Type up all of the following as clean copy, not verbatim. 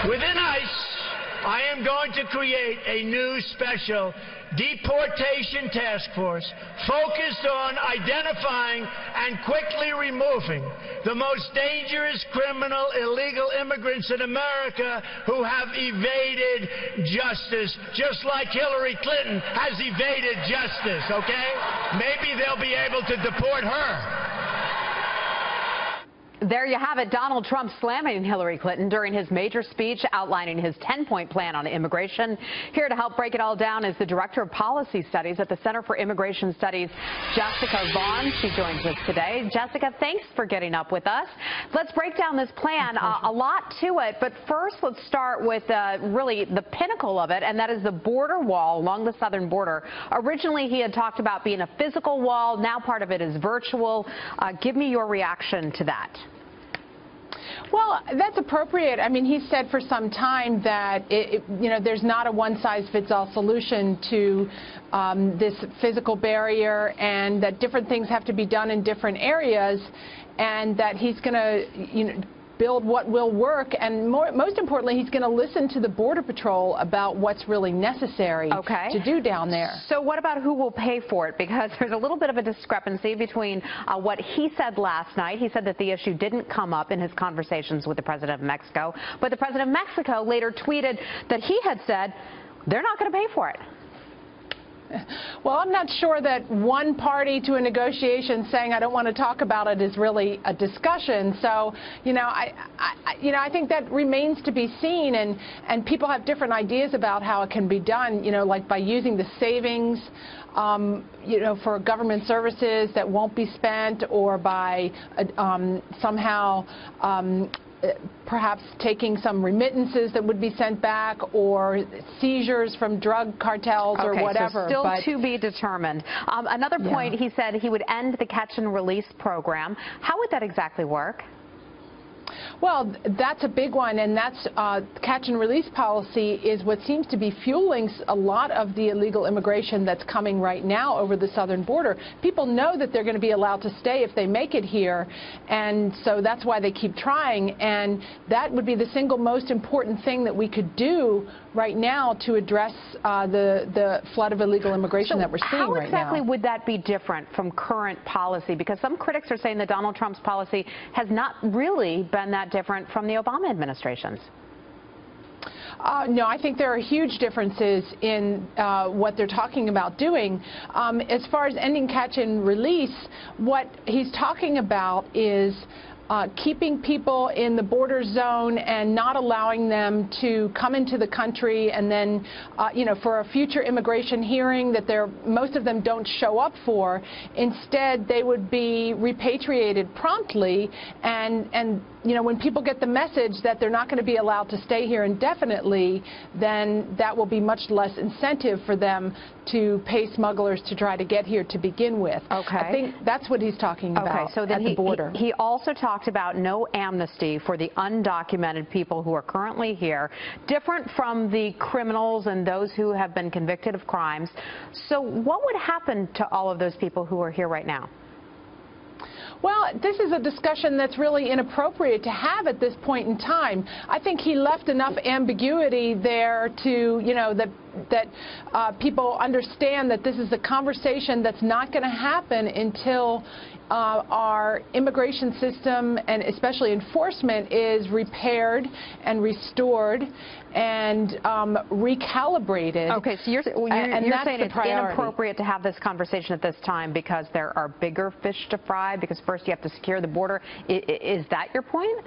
Within ICE, I am going to create a new special deportation task force focused on identifying and quickly removing the most dangerous criminal illegal immigrants in America who have evaded justice, just like Hillary Clinton has evaded justice, okay? Maybe they'll be able to deport her. There you have it, Donald Trump slamming Hillary Clinton during his major speech outlining his 10-point plan on immigration. Here to help break it all down is the Director of Policy Studies at the Center for Immigration Studies, Jessica Vaughan. She joins us today. Jessica, thanks for getting up with us. Let's break down this plan. A lot to it, but first let's start with really the pinnacle of it, and that is the border wall along the southern border. Originally, he had talked about being a physical wall. Now part of it is virtual. Give me your reaction to that. Well, that's appropriate. I mean, he said for some time that there's not a one-size-fits-all solution to this physical barrier, and that different things have to be done in different areas, and that he's going to build what will work, and most importantly, he's going to listen to the Border Patrol about what's really necessary to do down there. So what about who will pay for it? Because there's a little bit of a discrepancy between what he said last night. He said that the issue didn't come up in his conversations with the President of Mexico, but the President of Mexico later tweeted that he had said they're not going to pay for it. Well, I'm not sure that one party to a negotiation saying I don't want to talk about it is really a discussion. So, I think that remains to be seen, and people have different ideas about how it can be done. Like by using the savings, for government services that won't be spent, or by somehow perhaps taking some remittances that would be sent back, or seizures from drug cartels or whatever. So still to be determined. Another point, he said he would end the catch and release program. How would that exactly work? Well, that's a big one, and that's catch and release policy is what seems to be fueling a lot of the illegal immigration that's coming right now over the southern border. People know that they're going to be allowed to stay if they make it here, and so that's why they keep trying, and that would be the single most important thing that we could do right now to address the flood of illegal immigration that we're seeing right now. How exactly would that be different from current policy? Because some critics are saying that Donald Trump's policy has not really been that different from the Obama administration's. No, I think there are huge differences in what they're talking about doing. As far as ending catch and release, what he's talking about is keeping people in the border zone and not allowing them to come into the country, and then, for a future immigration hearing that most of them don't show up for. Instead, they would be repatriated promptly, and when people get the message that they're not going to be allowed to stay here indefinitely, then that will be much less incentive for them to pay smugglers to try to get here to begin with. I think that's what he's talking about so then at the border. He also talked about no amnesty for the undocumented people who are currently here, different from the criminals and those who have been convicted of crimes. So what would happen to all of those people who are here right now? Well, this is a discussion that's really inappropriate to have at this point in time. I think he left enough ambiguity there to, that people understand that this is a conversation that's not going to happen until our immigration system, and especially enforcement, is repaired and restored and recalibrated. Okay, so you're saying it's inappropriate to have this conversation at this time because there are bigger fish to fry, because first you have to secure the border. Is that your point?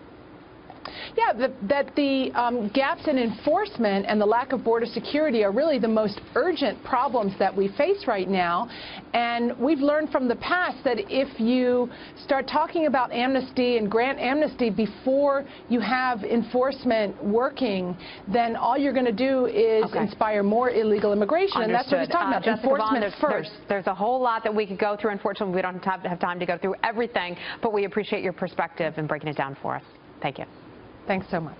Yeah, that the gaps in enforcement and the lack of border security are really the most urgent problems that we face right now. And we've learned from the past that if you start talking about amnesty and grant amnesty before you have enforcement working, then all you're going to do is inspire more illegal immigration. Understood. And that's what he's talking about, enforcement first. There's a whole lot that we could go through. Unfortunately, we don't have time to go through everything, but we appreciate your perspective and breaking it down for us. Thank you. Thanks so much.